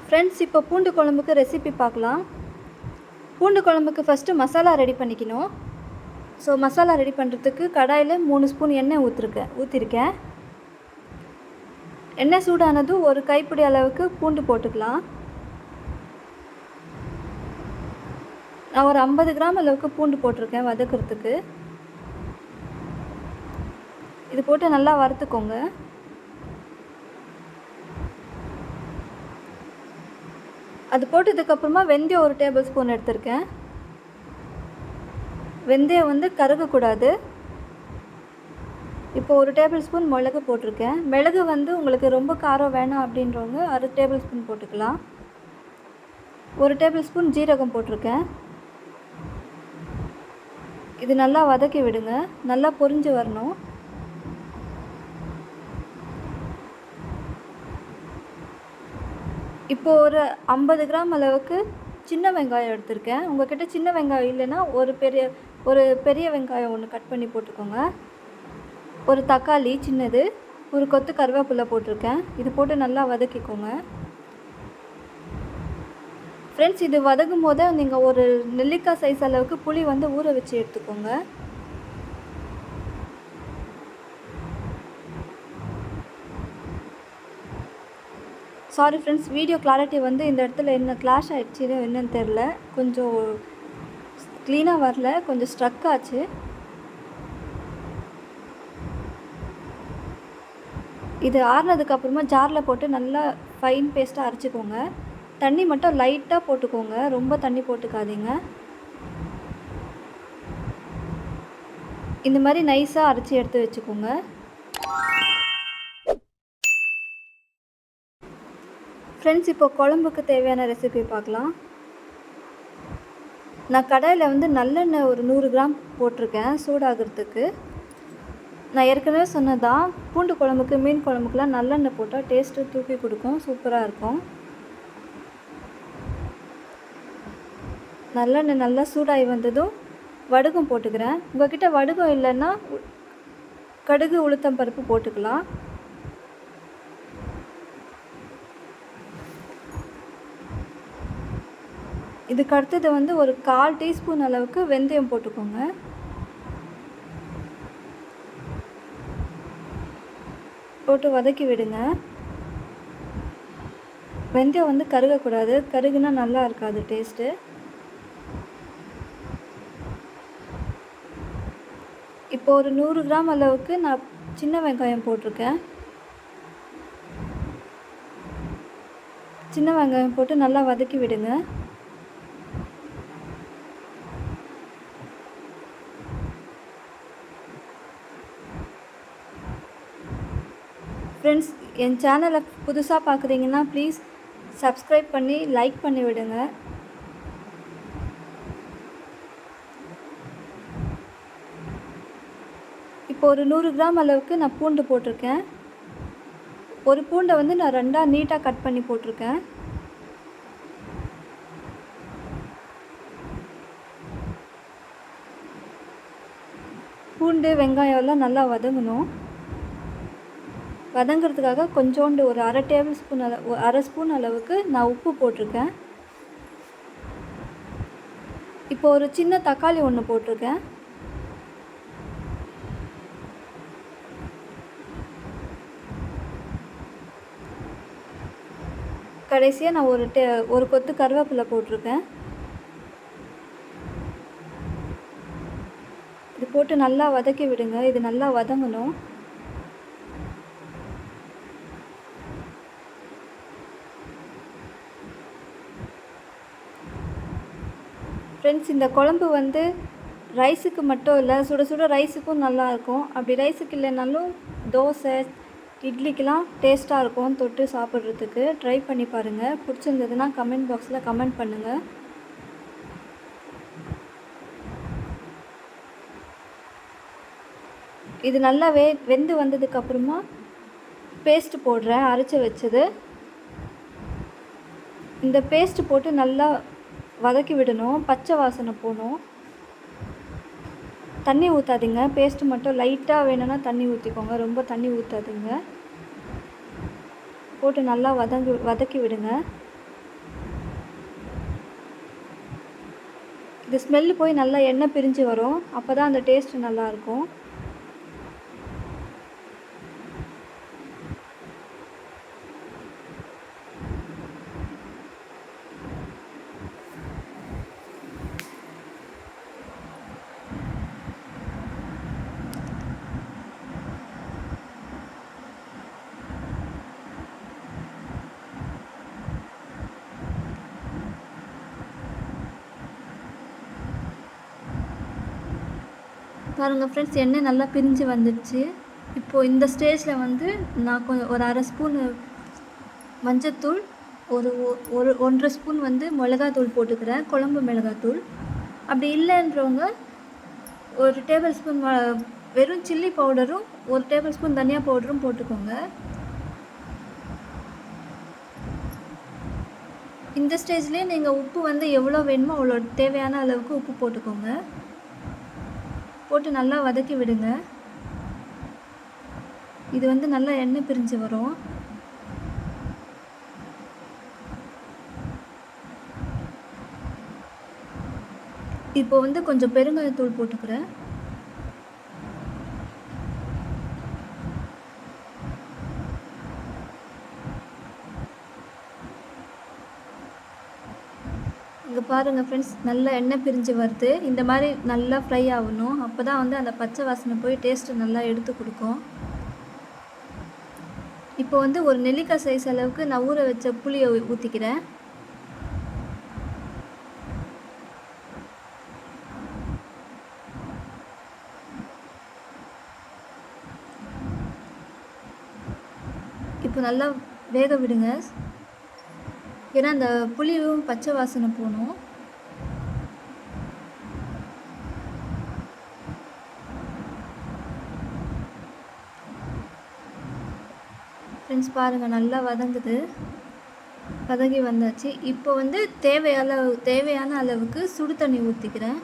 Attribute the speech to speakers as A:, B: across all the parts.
A: Friends, இப்போ பூண்டு குழம்புக்கு ரெசிபி பார்க்கலாம். பூண்டு குழம்புக்கு ஃபஸ்ட்டு மசாலா ரெடி பண்ணிக்கணும். ஸோ மசாலா ரெடி பண்ணுறதுக்கு கடாயில் 3 ஸ்பூன் எண்ணெய் ஊற்றிருக்கேன். எண்ணெய் சூடானதும் ஒரு கைப்பிடி அளவுக்கு பூண்டு போட்டுக்கலாம். நான் ஒரு 50 கிராம் அளவுக்கு பூண்டு போட்டிருக்கேன் வதக்கிறதுக்கு. இது போட்டு நல்லா வறுத்துக்கோங்க. அது போட்டதுக்கப்புறமா வெந்தயம் ஒரு டேபிள் ஸ்பூன் எடுத்திருக்கேன். வெந்தயம் வந்து கருகக்கூடாது. இப்போ ஒரு டேபிள் ஸ்பூன் மிளகு போட்டிருக்கேன். மிளகு வந்து உங்களுக்கு ரொம்ப காரம் வேணாம் அப்படின்றவங்க 1/2 டேபிள் ஸ்பூன் போட்டுக்கலாம். ஒரு டேபிள் ஸ்பூன் ஜீரகம் போட்டிருக்கேன். இது நல்லா வதக்கி விடுங்க. நல்லா பொரிஞ்சு வரணும். இப்போது ஒரு 50 கிராம் அளவுக்கு சின்ன வெங்காயம் எடுத்திருக்கேன். உங்கள்கிட்ட சின்ன வெங்காயம் இல்லைன்னா ஒரு பெரிய வெங்காயம் ஒன்று கட் பண்ணி போட்டுக்கோங்க. ஒரு தக்காளி சின்னது, ஒரு கொத்து கருவேப்பிலை போட்டிருக்கேன். இது போட்டு நல்லா வதக்கிக்கோங்க. ஃப்ரெண்ட்ஸ், இது வதக்கும் போது நீங்கள் ஒரு நெல்லிக்காய் சைஸ் அளவுக்கு புளி வந்து ஊற வச்சு எடுத்துக்கோங்க. சாரி ஃப்ரெண்ட்ஸ், வீடியோ கிளாரிட்டி வந்து இந்த இடத்துல என்ன கிளாஷ் ஆகிடுச்சு என்னன்னு தெரில. கொஞ்சம் க்ளீனாக வரல, கொஞ்சம் ஸ்ட்ரக் ஆச்சு. இது ஆறுனதுக்கப்புறமா ஜாரில் போட்டு நல்லா ஃபைன் பேஸ்ட்டாக அரைச்சிக்கோங்க. தண்ணி மட்டும் லைட்டாக போட்டுக்கோங்க, ரொம்ப தண்ணி போட்டுக்காதீங்க. இந்த மாதிரி நைஸாக அரைச்சி எடுத்து வச்சுக்கோங்க. ஃப்ரெண்ட்ஸ், இப்போ குழம்புக்கு தேவையான ரெசிபி பார்க்கலாம். நான் கடாயில் வந்து நல்லெண்ணெய் ஒரு 100 கிராம் போட்டிருக்கேன் சூடாகிறதுக்கு. நான் ஏற்கனவே சொன்னதான், பூண்டு குழம்புக்கு மீன் குழம்புக்குலாம் நல்லெண்ணெய் போட்டால் டேஸ்ட்டு தூக்கி கொடுக்கும், சூப்பராக இருக்கும். நல்லெண்ணெய் நல்லா சூடாகி வந்ததும் வடுகம் போட்டுக்கிறேன். உங்கள்கிட்ட வடுகம் இல்லைன்னா கடுகு உளுத்தம் பருப்பு போட்டுக்கலாம். இதுக்கு அடுத்தது வந்து ஒரு 1/4 டீஸ்பூன் அளவுக்கு வெந்தயம் போட்டுக்கோங்க. போட்டு வதக்கி விடுங்க. வெந்தயம் வந்து கருகக்கூடாது, கருகுனா நல்லா இருக்காது டேஸ்ட்டு. இப்போ ஒரு 100 கிராம் அளவுக்கு நான் சின்ன வெங்காயம் போட்டிருக்கேன். சின்ன வெங்காயம் போட்டு நல்லா வதக்கி விடுங்க. ஃப்ரெண்ட்ஸ், என் சேனலை புதுசாக பார்க்குறீங்கன்னா ப்ளீஸ் சப்ஸ்கிரைப் பண்ணி லைக் பண்ணி விடுங்க. இப்போ ஒரு 100 கிராம் அளவுக்கு நான் பூண்டு போட்டிருக்கேன். ஒரு பூண்டை வந்து நான் 2ஆக நீட்டாக கட் பண்ணி போட்டிருக்கேன். பூண்டு வெங்காயம் எல்லாம் நல்லா வதங்கணும். வதங்கிறதுக்காக கொஞ்சோண்டு ஒரு 1/2 ஸ்பூன் அளவுக்கு நான் உப்பு போட்டிருக்கேன். இப்போ ஒரு சின்ன தக்காளி ஒன்று போட்டிருக்கேன். கடைசியாக நான் ஒரு கொத்து கருவேப்பிலை போட்டிருக்கேன். இது போட்டு நல்லா வதக்கி விடுங்க. இது நல்லா வதங்கணும். ஃப்ரெண்ட்ஸ், இந்த குழம்பு வந்து ரைஸுக்கு மட்டும் இல்லை, சுட சுட ரைஸுக்கும் நல்லாயிருக்கும். அப்படி ரைஸுக்கு இல்லைனாலும் தோசை இட்லிக்கெலாம் டேஸ்ட்டாக இருக்கும் தொட்டு சாப்பிட்றதுக்கு. ட்ரை பண்ணி பாருங்கள். பிடிச்சிருந்ததுன்னா கமெண்ட் பாக்ஸில் கமெண்ட் பண்ணுங்கள். இது நல்லா வெந்து வந்ததுக்கப்புறமா பேஸ்ட்டு போடுறேன், அரைச்சி வச்சது. இந்த பேஸ்ட்டு போட்டு நல்லா வதக்கி விடணும், பச்சை வாசனை போகணும். தண்ணி ஊற்றாதீங்க, பேஸ்ட்டு மட்டும் லைட்டாக வேணும்னா தண்ணி ஊற்றிக்கோங்க, ரொம்ப தண்ணி ஊற்றாதீங்க. போட்டு நல்லா வதக்கி விடுங்க. இது ஸ்மெல்லு போய் நல்லா எண்ணெய் பிரிஞ்சு வரும். அப்போ தான் அந்த டேஸ்ட்டு நல்லாயிருக்கும். பாருங்கள் ஃப்ரெண்ட்ஸ், எண்ணெய் நல்லா பிரிஞ்சு வந்துடுச்சு. இப்போது இந்த ஸ்டேஜில் வந்து நான் ஒரு அரை ஸ்பூன் மஞ்சத்தூள், ஒரு 1.5 ஸ்பூன் வந்து மிளகாத்தூள் போட்டுக்கிறேன், குழம்பு மிளகாத்தூள். அப்படி இல்லைன்றவங்க 1 டேபிள் ஸ்பூன் வெறும் சில்லி பவுடரும் 1 டேபிள் ஸ்பூன் தனியா பவுடரும் போட்டுக்கோங்க. இந்த ஸ்டேஜ்லேயே நீங்கள் உப்பு வந்து எவ்வளோ வேணுமோ அவ்வளோ தேவையான அளவுக்கு உப்பு போட்டுக்கோங்க. போட்டு நல்லா வதக்கி விடுங்க. இது வந்து நல்லா எண்ணெய் பிரிஞ்சு வரும். இப்போ வந்து கொஞ்சம் பெருங்காயத்தூள் போட்டுக்கிறேன். இங்கே பாருங்கள் ஃப்ரெண்ட்ஸ், நல்லா எண்ணெய் பிரிஞ்சு வருது. இந்த மாதிரி நல்லா ஃப்ரை ஆகணும். அப்போ தான் வந்து அந்த பச்சை வாசனை போய் டேஸ்ட்டு நல்லா எடுத்து கொடுக்கும். இப்போ வந்து ஒரு நெல்லிக்காய் சைஸ் அளவுக்கு நான் ஊற வச்ச புளியை ஊற்றிக்கிறேன். இப்போ நல்லா வேக விடுங்க. ஏன்னா அந்த புளியும் பச்சை வாசனை போகணும். ஃப்ரெண்ட்ஸ் பாருங்கள், நல்லா வதங்குது, வதங்கி வந்தாச்சு. இப்போ வந்து தேவையான அளவுக்கு சுடு தண்ணி ஊற்றிக்கிறேன்.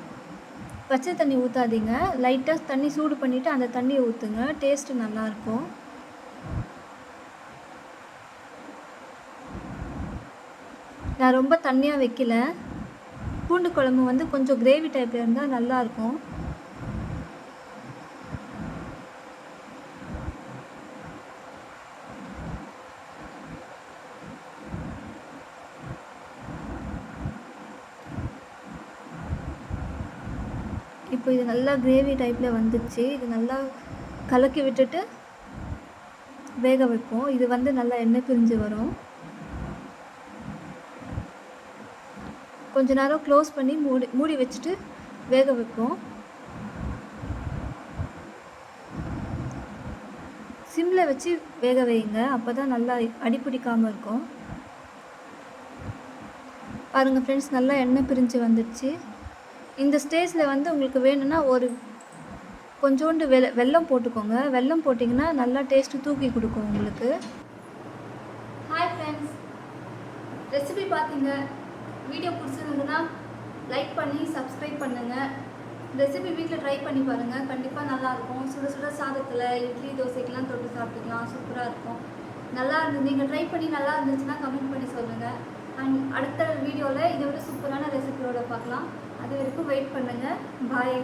A: பச்சை தண்ணி ஊற்றாதீங்க, லைட்டாக தண்ணி சூடு பண்ணிவிட்டு அந்த தண்ணியை ஊற்றுங்க, டேஸ்ட்டு நல்லாயிருக்கும். நான் ரொம்ப தண்ணியாக வைக்கல. பூண்டு குழம்பு வந்து கொஞ்சம் கிரேவி டைப்பில் இருந்தால் நல்லாயிருக்கும். இப்போ இது நல்லா கிரேவி டைப்பில் வந்துடுச்சு. இது நல்லா கலக்கி விட்டுட்டு வேக வைப்போம். இது வந்து நல்லா எண்ணெய் பிரிஞ்சு வரும். கொஞ்ச நேரம் க்ளோஸ் பண்ணி மூடி வச்சுட்டு வேக வைப்போம். சிம்மில் வச்சு வேக வைங்க, அப்போ தான் நல்லா அடிப்பிடிக்காமல் இருக்கும். பாருங்கள் ஃப்ரெண்ட்ஸ், நல்லா எண்ணெய் பிரிஞ்சு வந்துடுச்சு. இந்த ஸ்டேஜில் வந்து உங்களுக்கு வேணும்னா ஒரு கொஞ்சோண்டு வெல்லம் போட்டுக்கோங்க. வெல்லம் போட்டிங்கன்னா நல்லா டேஸ்ட்டு தூக்கி கொடுக்கும் உங்களுக்கு. ஹாய் ஃப்ரெண்ட்ஸ், ரெசிபி பார்த்தீங்க. வீடியோ பிடிச்சிருந்ததுன்னா லைக் பண்ணி சப்ஸ்கிரைப் பண்ணுங்கள். ரெசிபி வீட்டில் ட்ரை பண்ணி பாருங்கள், கண்டிப்பாக நல்லாயிருக்கும். சுட சுட சாதத்தில் இட்லி தோசைக்கெலாம் தொட்டு சாப்பிட்டுக்கலாம், சூப்பராக இருக்கும். நல்லா இருந்தது. நீங்கள் ட்ரை பண்ணி நல்லா இருந்துச்சுன்னா கமெண்ட் பண்ணி சொல்லுங்கள். அண்ட் அடுத்த வீடியோவில் இதை விட சூப்பரான ரெசிபியோட பார்க்கலாம். அது வரைக்கும் வெயிட் பண்ணுங்கள். பாய்.